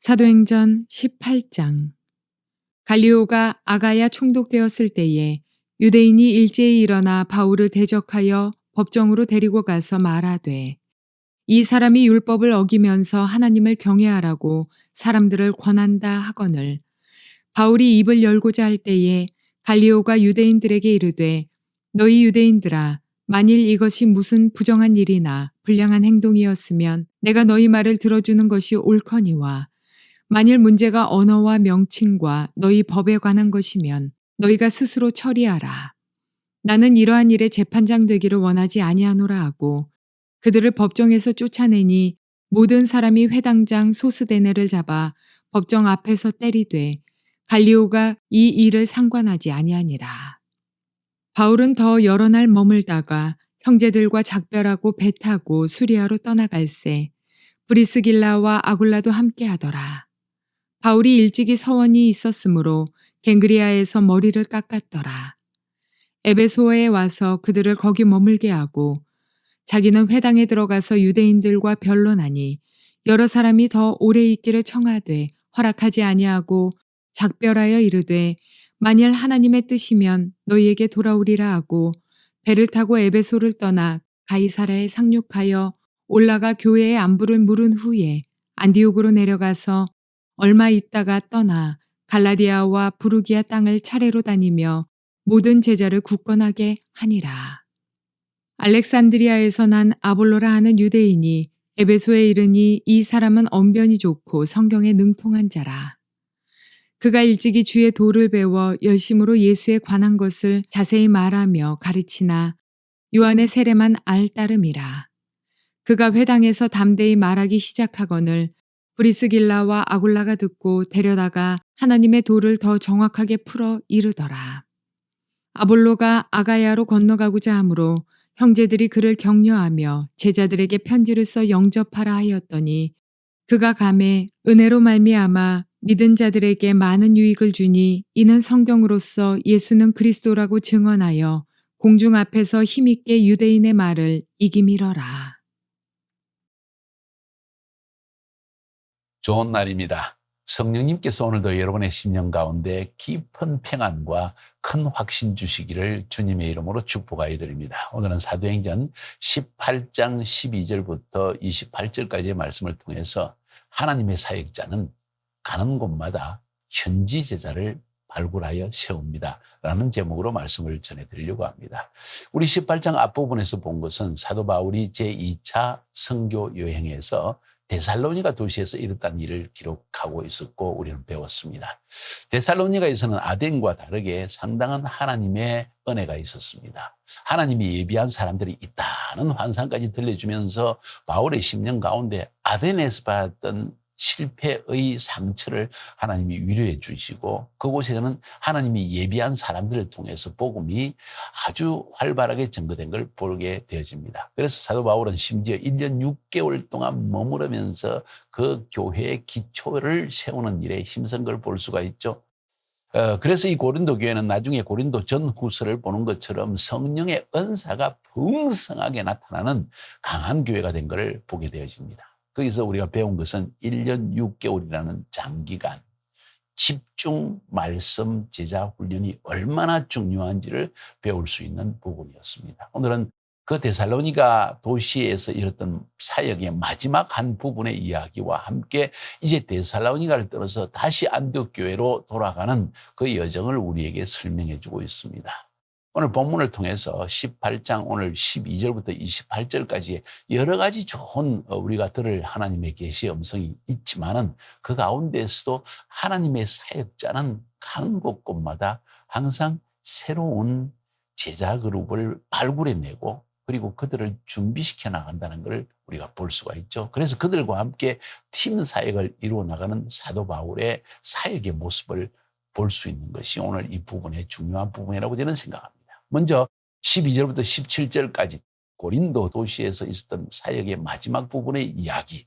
사도행전 18장. 갈리오가 아가야 총독되었을 때에 유대인이 일제히 일어나 바울을 대적하여 법정으로 데리고 가서 말하되, 이 사람이 율법을 어기면서 하나님을 경외하라고 사람들을 권한다 하거늘, 바울이 입을 열고자 할 때에 갈리오가 유대인들에게 이르되, 너희 유대인들아, 만일 이것이 무슨 부정한 일이나 불량한 행동이었으면 내가 너희 말을 들어주는 것이 옳거니와, 만일 문제가 언어와 명칭과 너희 법에 관한 것이면 너희가 스스로 처리하라. 나는 이러한 일에 재판장 되기를 원하지 아니하노라 하고 그들을 법정에서 쫓아내니 모든 사람이 회당장 소스데네를 잡아 법정 앞에서 때리되 갈리오가 이 일을 상관하지 아니하니라. 바울은 더 여러 날 머물다가 형제들과 작별하고 배 타고 수리아로 떠나갈새 브리스길라와 아굴라도 함께하더라. 바울이 일찍이 서원이 있었으므로 갱그리아에서 머리를 깎았더라. 에베소에 와서 그들을 거기 머물게 하고 자기는 회당에 들어가서 유대인들과 변론하니 여러 사람이 더 오래 있기를 청하되 허락하지 아니하고 작별하여 이르되, 만일 하나님의 뜻이면 너희에게 돌아오리라 하고 배를 타고 에베소를 떠나 가이사라에 상륙하여 올라가 교회의 안부를 물은 후에 안디옥으로 내려가서 얼마 있다가 떠나 갈라디아와 부르기아 땅을 차례로 다니며 모든 제자를 굳건하게 하니라. 알렉산드리아에서 난 아볼로라 하는 유대인이 에베소에 이르니 이 사람은 언변이 좋고 성경에 능통한 자라. 그가 일찍이 주의 도를 배워 열심으로 예수에 관한 것을 자세히 말하며 가르치나 요한의 세례만 알 따름이라. 그가 회당에서 담대히 말하기 시작하거늘 브리스길라와 아굴라가 듣고 데려다가 하나님의 도를 더 정확하게 풀어 이르더라. 아볼로가 아가야로 건너가고자 하므로 형제들이 그를 격려하며 제자들에게 편지를 써 영접하라 하였더니 그가 가매 은혜로 말미암아 믿은 자들에게 많은 유익을 주니 이는 성경으로서 예수는 그리스도라고 증언하여 공중 앞에서 힘있게 유대인의 말을 이기밀어라. 좋은 날입니다. 성령님께서 오늘도 여러분의 심령 가운데 깊은 평안과 큰 확신 주시기를 주님의 이름으로 축복하여 드립니다. 오늘은 사도행전 18장 12절부터 28절까지의 말씀을 통해서 하나님의 사역자는 가는 곳마다 현지 제자를 발굴하여 세웁니다 라는 제목으로 말씀을 전해드리려고 합니다. 우리 18장 앞부분에서 본 것은 사도 바울이 제2차 선교 여행에서 데살로니가 도시에서 일어난 일을 기록하고 있었고 우리는 배웠습니다. 데살로니가에서는 아덴과 다르게 상당한 하나님의 은혜가 있었습니다. 하나님이 예비한 사람들이 있다는 환상까지 들려주면서 바울의 심령 가운데 아덴에서 받았던 실패의 상처를 하나님이 위로해 주시고 그곳에는 하나님이 예비한 사람들을 통해서 복음이 아주 활발하게 전거된 걸 보게 되어집니다. 그래서 사도 바울은 심지어 1년 6개월 동안 머무르면서 그 교회의 기초를 세우는 일에 힘쓴 걸 볼 수가 있죠. 그래서 이 고린도 교회는 나중에 고린도 전후서를 보는 것처럼 성령의 은사가 풍성하게 나타나는 강한 교회가 된 걸 보게 되어집니다. 거기서 우리가 배운 것은 1년 6개월이라는 장기간 집중 말씀 제자 훈련이 얼마나 중요한지를 배울 수 있는 부분이었습니다. 오늘은 그 데살로니가 도시에서 이뤘던 사역의 마지막 한 부분의 이야기와 함께 이제 데살로니가를 떠나서 다시 안디옥 교회로 돌아가는 그 여정을 우리에게 설명해 주고 있습니다. 오늘 본문을 통해서 18장 오늘 12절부터 28절까지 여러 가지 좋은 우리가 들을 하나님의 계시의 음성이 있지만은 그 가운데에서도 하나님의 사역자는 가는 곳곳마다 항상 새로운 제자 그룹을 발굴해내고 그리고 그들을 준비시켜 나간다는 걸 우리가 볼 수가 있죠. 그래서 그들과 함께 팀 사역을 이루어 나가는 사도 바울의 사역의 모습을 볼 수 있는 것이 오늘 이 부분의 중요한 부분이라고 저는 생각합니다. 먼저 12절부터 17절까지 고린도 도시에서 있었던 사역의 마지막 부분의 이야기.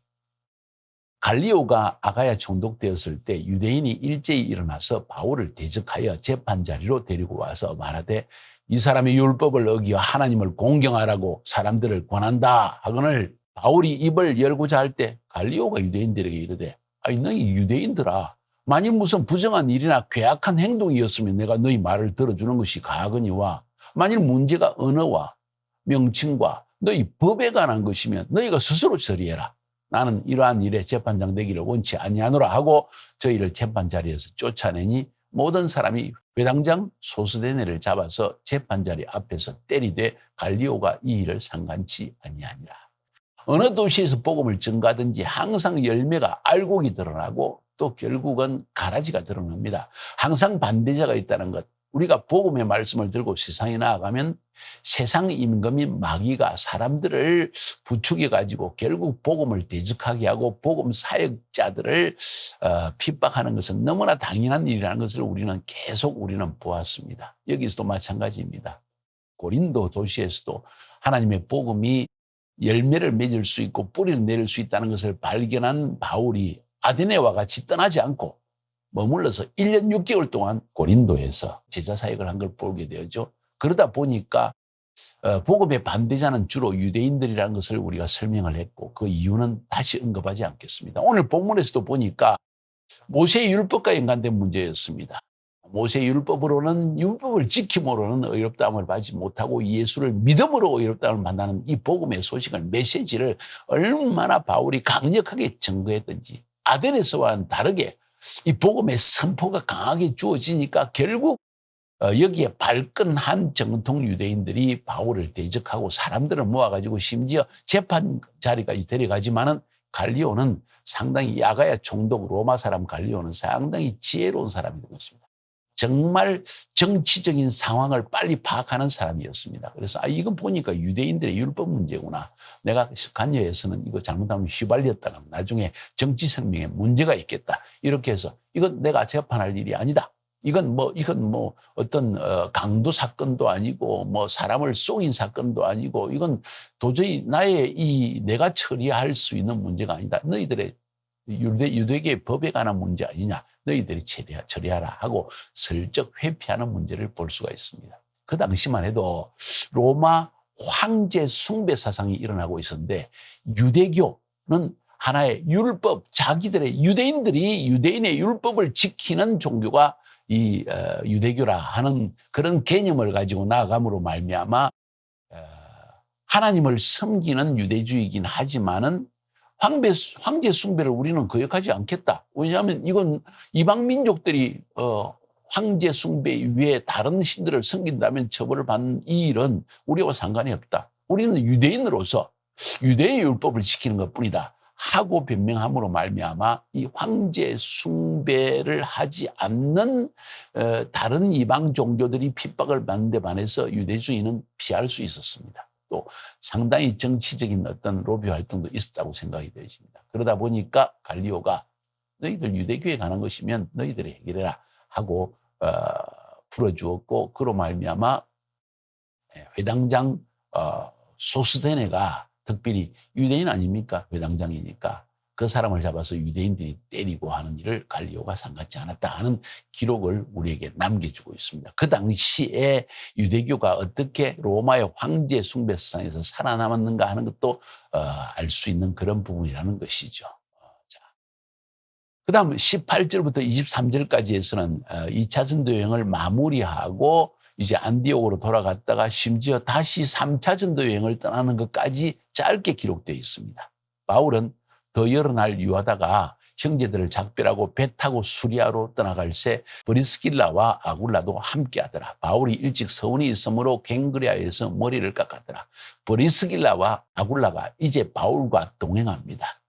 갈리오가 아가야 총독되었을 때 유대인이 일제히 일어나서 바울을 대적하여 재판 자리로 데리고 와서 말하되 이 사람이 율법을 어기어 하나님을 공경하라고 사람들을 권한다 하거늘 바울이 입을 열고자 할 때 갈리오가 유대인들에게 이르되 아니 너희 유대인들아, 만일 무슨 부정한 일이나 괴악한 행동이었으면 내가 너희 말을 들어주는 것이 가하거니와, 만일 문제가 언어와 명칭과 너희 법에 관한 것이면 너희가 스스로 처리해라. 나는 이러한 일에 재판장 되기를 원치 아니하노라 하고 저희를 재판 자리에서 쫓아내니 모든 사람이 회당장 소스데네를 잡아서 재판 자리 앞에서 때리되 갈리오가 이 일을 상관치 아니하니라. 어느 도시에서 복음을 전가하든지 항상 열매가 알곡이 드러나고 또 결국은 가라지가 드러납니다. 항상 반대자가 있다는 것. 우리가 복음의 말씀을 들고 세상에 나아가면 세상 임금이 마귀가 사람들을 부추겨 가지고 결국 복음을 대적하게 하고 복음 사역자들을 핍박하는 것은 너무나 당연한 일이라는 것을 우리는 보았습니다. 여기서도 마찬가지입니다. 고린도 도시에서도 하나님의 복음이 열매를 맺을 수 있고 뿌리를 내릴 수 있다는 것을 발견한 바울이 아데네와 같이 떠나지 않고 머물러서 1년 6개월 동안 고린도에서 제자 사역을 한 걸 보게 되었죠. 그러다 보니까 복음의 반대자는 주로 유대인들이라는 것을 우리가 설명을 했고 그 이유는 다시 언급하지 않겠습니다. 오늘 본문에서도 보니까 모세의 율법과 연관된 문제였습니다. 모세의 율법으로는 율법을 지킴으로는 의롭다함을 받지 못하고 예수를 믿음으로 의롭다함을 받는 이 복음의 소식을 메시지를 얼마나 바울이 강력하게 증거했던지 아데네서와는 다르게 이 복음의 선포가 강하게 주어지니까 결국 여기에 발끈한 정통 유대인들이 바울을 대적하고 사람들을 모아가지고 심지어 재판 자리까지 데려가지만은 갈리오는 상당히 아가야 총독 로마 사람 갈리오는 상당히 지혜로운 사람이 되었습니다. 정말 정치적인 상황을 빨리 파악하는 사람이었습니다. 그래서 이건 보니까 유대인들의 율법 문제구나. 내가 관여해서는 이거 잘못하면 휘발렸다가 나중에 정치 생명에 문제가 있겠다. 이렇게 해서 이건 내가 재판할 일이 아니다. 이건 어떤 강도 사건도 아니고 뭐 사람을 쏘인 사건도 아니고 이건 도저히 내가 처리할 수 있는 문제가 아니다. 너희들의 유대계의 법에 관한 문제 아니냐. 너희들이 처리하라 하고 슬쩍 회피하는 문제를 볼 수가 있습니다. 그 당시만 해도 로마 황제 숭배 사상이 일어나고 있었는데 유대교는 하나의 율법, 자기들의 유대인의 율법을 지키는 종교가 이 유대교라 하는 그런 개념을 가지고 나아감으로 말미암아 하나님을 섬기는 유대주의이긴 하지만은 황제 숭배를 우리는 거역하지 않겠다. 왜냐하면 이건 이방 민족들이 황제 숭배 위에 다른 신들을 섬긴다면 처벌을 받는 이 일은 우리와 상관이 없다. 우리는 유대인으로서 유대의 율법을 지키는 것뿐이다 하고 변명함으로 말미암아 이 황제 숭배를 하지 않는 다른 이방 종교들이 핍박을 받는 데 반해서 유대주의는 피할 수 있었습니다. 또 상당히 정치적인 어떤 로비 활동도 있었다고 생각이 되어집니다. 그러다 보니까 갈리오가 너희들 유대교에 관한 것이면 너희들이 해결해라 하고 풀어주었고 그로 말미암아 회당장 소스데네가 특별히 유대인 아닙니까? 회당장이니까 그 사람을 잡아서 유대인들이 때리고 하는 일을 갈리오가 상관치 않았다 하는 기록을 우리에게 남겨주고 있습니다. 그 당시에 유대교가 어떻게 로마의 황제 숭배 세상에서 살아남았는가 하는 것도 알 수 있는 그런 부분이라는 것이죠. 그 다음 18절부터 23절까지에서는 2차 전도 여행을 마무리하고 이제 안디옥으로 돌아갔다가 심지어 다시 3차 전도 여행을 떠나는 것까지 짧게 기록되어 있습니다. 바울은 더 여러 날 유하다가 형제들을 작별하고 배 타고 수리아로 떠나갈새 브리스길라와 아굴라도 함께하더라. 바울이 일찍 서원이 있으므로 갱그리아에서 머리를 깎았더라. 브리스길라와 아굴라가 이제 바울과 동행합니다.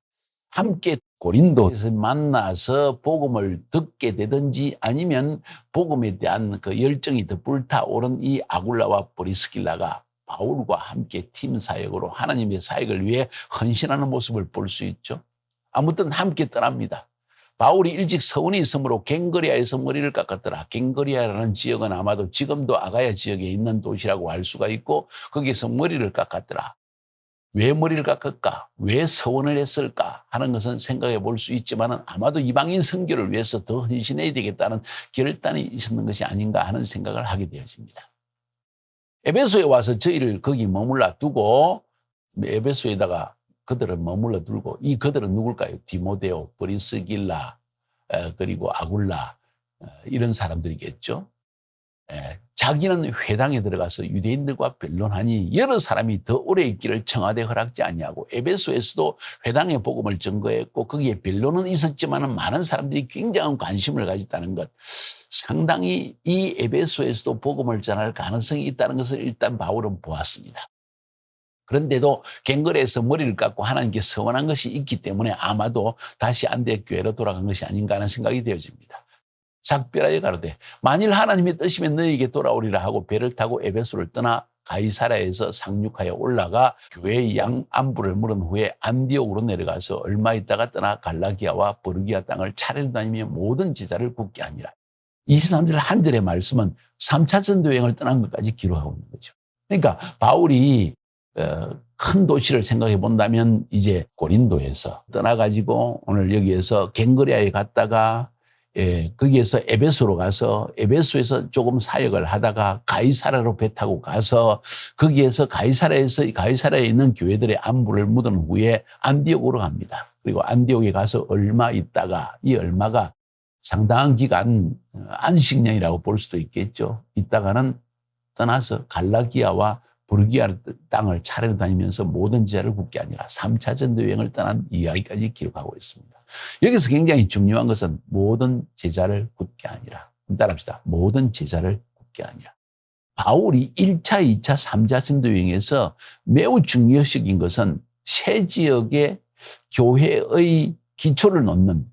함께 고린도에서 만나서 복음을 듣게 되든지 아니면 복음에 대한 그 열정이 더 불타오른 이 아굴라와 브리스길라가 바울과 함께 팀 사역으로 하나님의 사역을 위해 헌신하는 모습을 볼 수 있죠. 아무튼 함께 떠납니다. 바울이 일찍 서원이 있으므로 갱그리아에서 머리를 깎았더라. 갱그리아라는 지역은 아마도 지금도 아가야 지역에 있는 도시라고 할 수가 있고 거기에서 머리를 깎았더라. 왜 머리를 깎을까? 왜 서원을 했을까? 하는 것은 생각해 볼 수 있지만 아마도 이방인 선교를 위해서 더 헌신해야 되겠다는 결단이 있었는 것이 아닌가 하는 생각을 하게 되어집니다. 에베소에 와서 저희를 거기 머물러 두고 에베소에다가 그들을 머물러 두고, 이 그들은 누굴까요? 디모데오, 브리스길라, 그리고 아굴라, 이런 사람들이겠죠. 자기는 회당에 들어가서 유대인들과 변론하니 여러 사람이 더 오래 있기를 청하되 허락지 아니하고, 에베소에서도 회당의 복음을 증거했고 거기에 변론은 있었지만 많은 사람들이 굉장한 관심을 가졌다는 것, 상당히 이 에베소에서도 복음을 전할 가능성이 있다는 것을 일단 바울은 보았습니다. 그런데도 갱거리에서 머리를 깎고 하나님께 서원한 것이 있기 때문에 아마도 다시 안디옥 교회로 돌아간 것이 아닌가 하는 생각이 되어집니다. 작별하여 가로되 만일 하나님의 뜻이면 너희에게 돌아오리라 하고 배를 타고 에베소를 떠나 가이사랴에서 상륙하여 올라가 교회의 양 안부를 물은 후에 안디옥으로 내려가서 얼마 있다가 떠나 갈라기아와 버르기아 땅을 차례로 다니며 모든 제자를 굳게 하니라. 23절 한 절의 말씀은 3차 전도 여행을 떠난 것까지 기록하고 있는 거죠. 그러니까 바울이 큰 도시를 생각해 본다면 이제 고린도에서 떠나가지고 오늘 여기에서 갱거리아에 갔다가 거기에서 에베소로 가서 에베소에서 조금 사역을 하다가 가이사랴로 배 타고 가서 거기에서 가이사랴에 있는 교회들의 안부를 묻은 후에 안디옥으로 갑니다. 그리고 안디옥에 가서 얼마 있다가, 이 얼마가 상당한 기간 안식년이라고 볼 수도 있겠죠. 있다가는 떠나서 갈라기아와 부르기아 땅을 차례로 다니면서 모든 제자를 굳게 하니라. 3차 전도 여행을 떠난 이야기까지 기록하고 있습니다. 여기서 굉장히 중요한 것은 모든 제자를 굳게 하니라. 따라합시다. 모든 제자를 굳게 하니라. 바울이 1차, 2차, 3차 전도 여행에서 매우 중요시긴 것은 새 지역의 교회의 기초를 놓는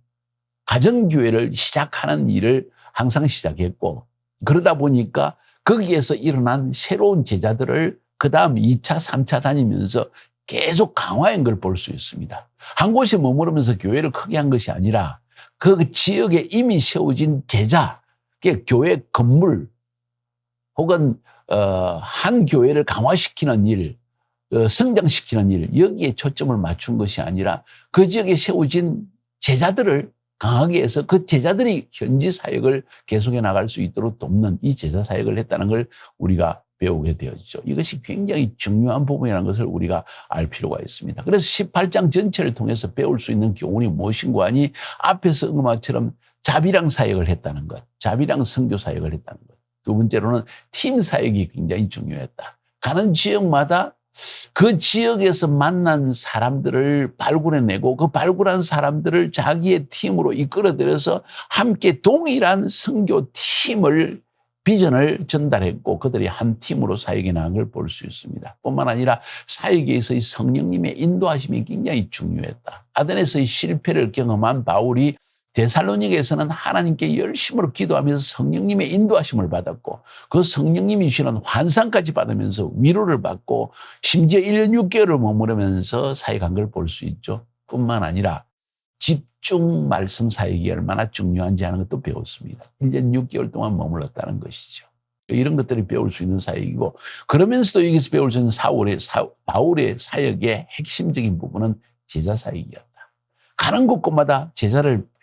가정교회를 시작하는 일을 항상 시작했고, 그러다 보니까 거기에서 일어난 새로운 제자들을 그 다음 2차, 3차 다니면서 계속 강화한 걸 볼 수 있습니다. 한 곳에 머무르면서 교회를 크게 한 것이 아니라 그 지역에 이미 세워진 제자, 교회 건물 혹은 한 교회를 강화시키는 일, 성장시키는 일, 여기에 초점을 맞춘 것이 아니라 그 지역에 세워진 제자들을 강하게 해서 그 제자들이 현지 사역을 계속해 나갈 수 있도록 돕는 이 제자 사역을 했다는 걸 우리가 배우게 되었죠. 이것이 굉장히 중요한 부분이라는 것을 우리가 알 필요가 있습니다. 그래서 18장 전체를 통해서 배울 수 있는 교훈이 무엇인가 하니 앞에서 응마처럼 자비랑 사역을 했다는 것, 자비랑 선교 사역을 했다는 것. 두 번째로는 팀 사역이 굉장히 중요했다. 가는 지역마다 그 지역에서 만난 사람들을 발굴해내고 그 발굴한 사람들을 자기의 팀으로 이끌어들여서 함께 동일한 선교 팀을 비전을 전달했고 그들이 한 팀으로 사역에 나간 걸 볼 수 있습니다. 뿐만 아니라 사역에 있어서 성령님의 인도하심이 굉장히 중요했다. 아덴에서의 실패를 경험한 바울이 데살로니가에서는 하나님께 열심으로 기도하면서 성령님의 인도하심을 받았고 그 성령님이 주시는 환상까지 받으면서 위로를 받고 심지어 1년 6개월을 머무르면서 사역한 걸 볼 수 있죠. 뿐만 아니라 집중 말씀 사역이 얼마나 중요한지 하는 것도 배웠습니다. 1년 6개월 동안 머물렀다는 것이죠. 이런 것들이 배울 수 있는 사역이고 그러면서도 여기서 배울 수 있는 바울의 사역의 핵심적인 부분은 제자 사역이었다. 가는 곳곳마다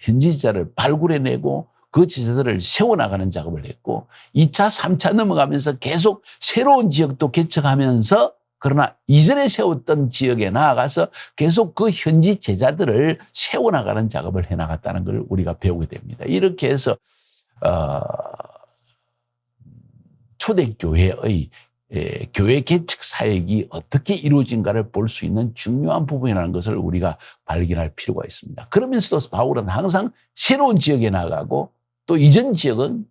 현지 제자를 발굴해내고 그 제자들을 세워나가는 작업을 했고 2차, 3차 넘어가면서 계속 새로운 지역도 개척하면서 그러나 이전에 세웠던 지역에 나아가서 계속 그 현지 제자들을 세워나가는 작업을 해나갔다는 걸 우리가 배우게 됩니다. 이렇게 해서 초대교회의 교회 개척 사역이 어떻게 이루어진가를 볼 수 있는 중요한 부분이라는 것을 우리가 발견할 필요가 있습니다. 그러면서도 바울은 항상 새로운 지역에 나가고 또 이전 지역은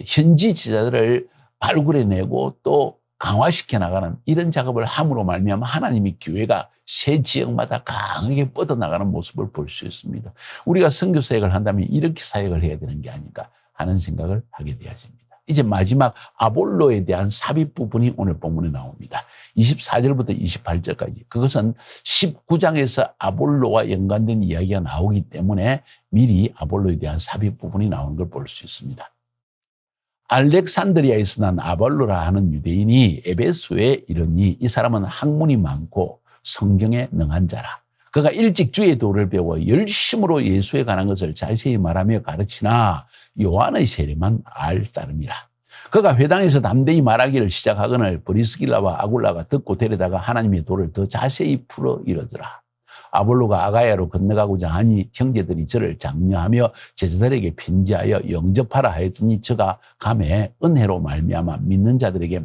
현지 제자들을 발굴해내고 또 강화시켜 나가는 이런 작업을 함으로 말미암아 하나님이 교회가 새 지역마다 강하게 뻗어나가는 모습을 볼 수 있습니다. 우리가 선교 사역을 한다면 이렇게 사역을 해야 되는 게 아닌가 하는 생각을 하게 되어집니다. 이제 마지막 아볼로에 대한 삽입 부분이 오늘 본문에 나옵니다. 24절부터 28절까지. 그것은 19장에서 아볼로와 연관된 이야기가 나오기 때문에 미리 아볼로에 대한 삽입 부분이 나오는 걸 볼 수 있습니다. 알렉산드리아에서 난 아볼로라 하는 유대인이 에베소에 이르니 이 사람은 학문이 많고 성경에 능한 자라. 그가 일찍 주의 도를 배워 열심으로 예수에 관한 것을 자세히 말하며 가르치나 요한의 세례만 알 따름이라. 그가 회당에서 담대히 말하기를 시작하거늘 브리스길라와 아굴라가 듣고 데려다가 하나님의 도를 더 자세히 풀어 이르더라. 아볼로가 아가야로 건너가고자 하니 형제들이 저를 장려하며 제자들에게 편지하여 영접하라 하였더니 저가 감에 은혜로 말미암아 믿는 자들에게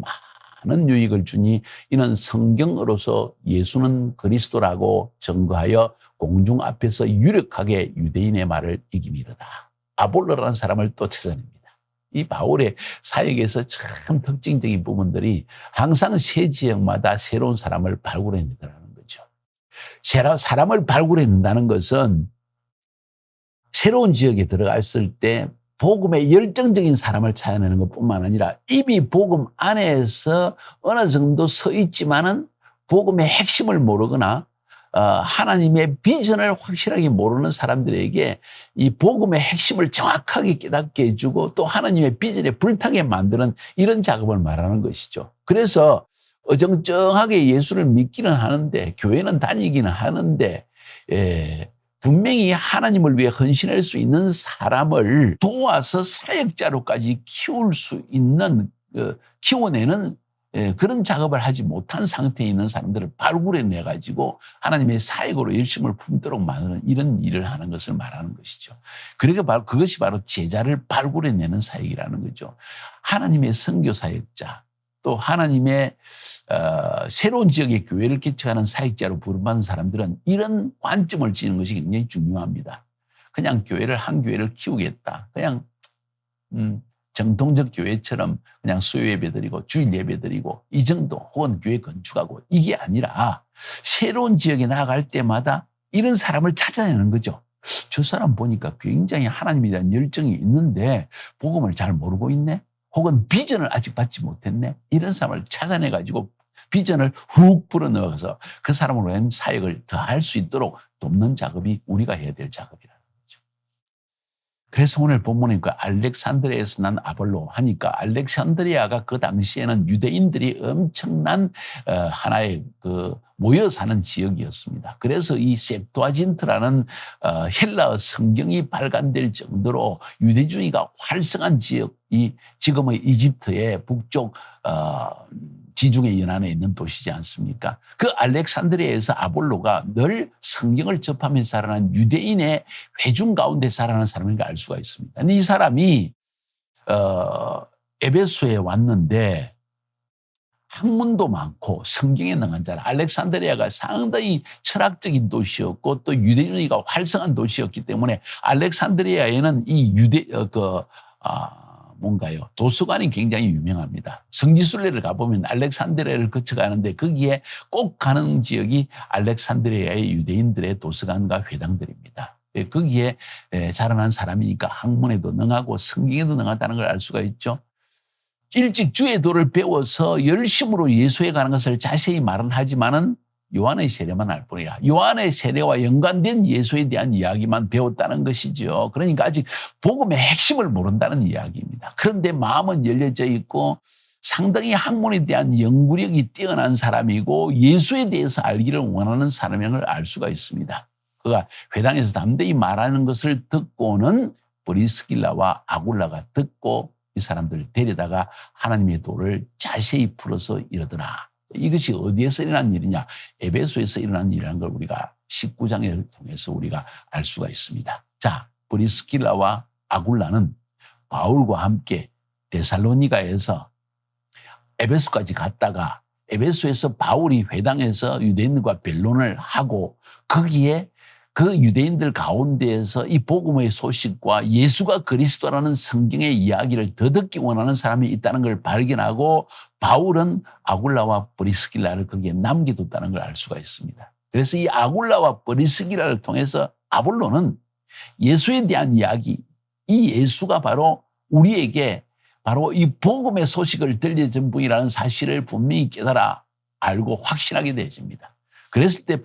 많은 유익을 주니 이는 성경으로서 예수는 그리스도라고 증거하여 공중 앞에서 유력하게 유대인의 말을 이기미르다. 아볼로라는 사람을 또 찾아냅니다. 이 바울의 사역에서 참 특징적인 부분들이 항상 새 지역마다 새로운 사람을 발굴해낸다는 거죠. 사람을 발굴해낸다는 것은 새로운 지역에 들어갔을 때 복음에 열정적인 사람을 찾아내는 것뿐만 아니라 이미 복음 안에서 어느 정도 서 있지만은 복음의 핵심을 모르거나 하나님의 비전을 확실하게 모르는 사람들에게 이 복음의 핵심을 정확하게 깨닫게 해주고 또 하나님의 비전에 불타게 만드는 이런 작업을 말하는 것이죠. 그래서 어정쩡하게 예수를 믿기는 하는데 교회는 다니기는 하는데 분명히 하나님을 위해 헌신할 수 있는 사람을 도와서 사역자로까지 키울 수 있는 키워내는 그런 작업을 하지 못한 상태에 있는 사람들을 발굴해내 가지고 하나님의 사역으로 열심을 품도록 만드는 이런 일을 하는 것을 말하는 것이죠. 그러니까 그것이 바로 제자를 발굴해내는 사역이라는 거죠. 하나님의 선교 사역자 또 하나님의 새로운 지역의 교회를 개척하는 사역자로 부름받는 사람들은 이런 관점을 지는 것이 굉장히 중요합니다. 그냥 한 교회를 키우겠다. 그냥 정통적 교회처럼 그냥 수요 예배드리고 주일 예배드리고 이 정도 혹은 교회 건축하고 이게 아니라 새로운 지역에 나아갈 때마다 이런 사람을 찾아내는 거죠. 저 사람 보니까 굉장히 하나님에 대한 열정이 있는데 복음을 잘 모르고 있네. 혹은 비전을 아직 받지 못했네. 이런 사람을 찾아내가지고 비전을 훅 불어넣어서 그 사람으로 한 사역을 더 할 수 있도록 돕는 작업이 우리가 해야 될 작업이라는 거죠. 그래서 오늘 본문에 그 알렉산드리아에서 난 아볼로 하니까 알렉산드리아가 그 당시에는 유대인들이 엄청난 하나의 모여 사는 지역이었습니다. 그래서 이 셉투아진트라는 헬라어 성경이 발간될 정도로 유대주의가 활성한 지역이 지금의 이집트의 북쪽 지중해 연안에 있는 도시지 않습니까? 그 알렉산드리아에서 아볼로가 늘 성경을 접하면서 살아난 유대인의 회중 가운데 살아난 사람인 걸 알 수가 있습니다. 근데 이 사람이 에베소에 왔는데 학문도 많고 성경에 능한 자라. 알렉산드리아가 상당히 철학적인 도시였고 또 유대주의가 활성한 도시였기 때문에 알렉산드리아에는 이 도서관이 굉장히 유명합니다. 성지순례를 가보면 알렉산드리아를 거쳐가는데 거기에 꼭 가는 지역이 알렉산드리아의 유대인들의 도서관과 회당들입니다. 거기에 자라난 사람이니까 학문에도 능하고 성경에도 능하다는 걸 알 수가 있죠. 일찍 주의 도를 배워서 열심으로 예수에 가는 것을 자세히 말은 하지만은 요한의 세례만 알 뿐이라. 요한의 세례와 연관된 예수에 대한 이야기만 배웠다는 것이죠. 그러니까 아직 복음의 핵심을 모른다는 이야기입니다. 그런데 마음은 열려져 있고 상당히 학문에 대한 연구력이 뛰어난 사람이고 예수에 대해서 알기를 원하는 사람인 걸 알 수가 있습니다. 그가 회당에서 담대히 말하는 것을 듣고는 브리스길라와 아굴라가 듣고 이 사람들을 데려다가 하나님의 도를 자세히 풀어서 이르더라. 이것이 어디에서 일어난 일이냐? 에베소에서 일어난 일이라는 걸 우리가 19장을 통해서 우리가 알 수가 있습니다. 자, 브리스길라와 아굴라는 바울과 함께 데살로니가에서 에베소까지 갔다가 에베소에서 바울이 회당에서 유대인들과 변론을 하고 거기에 그 유대인들 가운데에서 이 복음의 소식과 예수가 그리스도라는 성경의 이야기를 더 듣기 원하는 사람이 있다는 걸 발견하고 바울은 아굴라와 브리스길라를 거기에 남겨뒀다는 걸 알 수가 있습니다. 그래서 이 아굴라와 브리스길라를 통해서 아볼로는 예수에 대한 이야기, 이 예수가 바로 우리에게 바로 이 복음의 소식을 들려준 분이라는 사실을 분명히 깨달아 알고 확신하게 되어집니다. 그랬을 때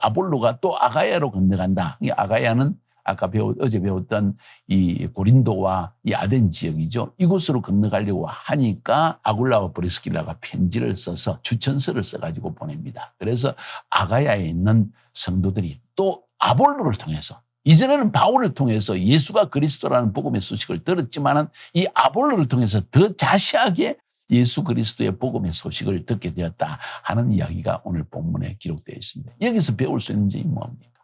아볼로가 또 아가야로 건너간다. 이 아가야는 아까 어제 배웠던 이 고린도와 이 아덴 지역이죠. 이곳으로 건너가려고 하니까 아굴라와 브리스길라가 편지를 써서 추천서를 써가지고 보냅니다. 그래서 아가야에 있는 성도들이 또 아볼로를 통해서 이전에는 바울을 통해서 예수가 그리스도라는 복음의 소식을 들었지만은 이 아볼로를 통해서 더 자세하게 예수 그리스도의 복음의 소식을 듣게 되었다 하는 이야기가 오늘 본문에 기록되어 있습니다. 여기서 배울 수 있는 점이 뭡니까?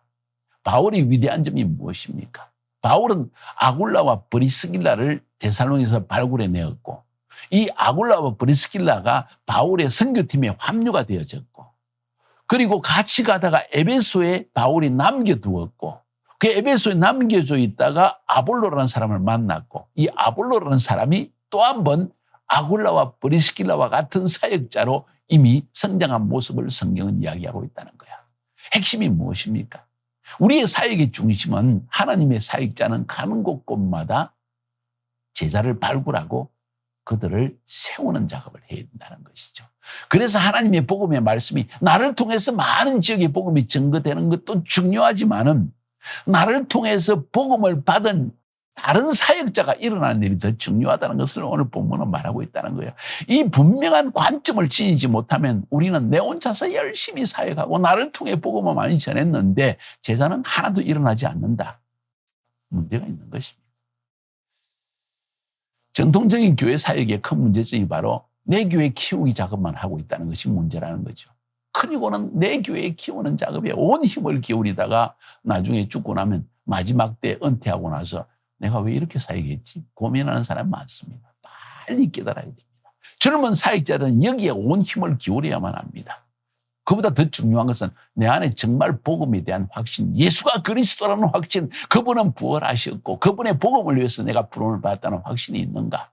바울이 위대한 점이 무엇입니까? 바울은 아굴라와 브리스길라를 데살로니가에서 발굴해 내었고, 이 아굴라와 브리스길라가 바울의 선교팀에 합류가 되어졌고, 그리고 같이 가다가 에베소에 바울이 남겨두었고, 그 에베소에 남겨져 있다가 아볼로라는 사람을 만났고, 이 아볼로라는 사람이 또 한 번 아굴라와 브리스길라와 같은 사역자로 이미 성장한 모습을 성경은 이야기하고 있다는 거야. 핵심이 무엇입니까? 우리의 사역의 중심은 하나님의 사역자는 가는 곳곳마다 제자를 발굴하고 그들을 세우는 작업을 해야 된다는 것이죠. 그래서 하나님의 복음의 말씀이 나를 통해서 많은 지역의 복음이 증거되는 것도 중요하지만은 나를 통해서 복음을 받은 다른 사역자가 일어나는 일이 더 중요하다는 것을 오늘 본문은 말하고 있다는 거예요. 이 분명한 관점을 지니지 못하면 우리는 내 혼자서 열심히 사역하고 나를 통해 복음을 많이 전했는데 제자는 하나도 일어나지 않는다. 문제가 있는 것입니다. 전통적인 교회 사역의 큰 문제점이 바로 내 교회 키우기 작업만 하고 있다는 것이 문제라는 거죠. 그리고는 내 교회 키우는 작업에 온 힘을 기울이다가 나중에 죽고 나면 마지막 때 은퇴하고 나서 내가 왜 이렇게 사역했지? 고민하는 사람 많습니다. 빨리 깨달아야 됩니다. 젊은 사역자들은 여기에 온 힘을 기울여야만 합니다. 그보다 더 중요한 것은 내 안에 정말 복음에 대한 확신, 예수가 그리스도라는 확신, 그분은 부활하셨고 그분의 복음을 위해서 내가 부름을 받았다는 확신이 있는가?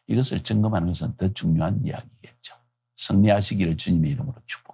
이것을 점검하는 것은 더 중요한 이야기겠죠. 승리하시기를 주님의 이름으로 축복합니다.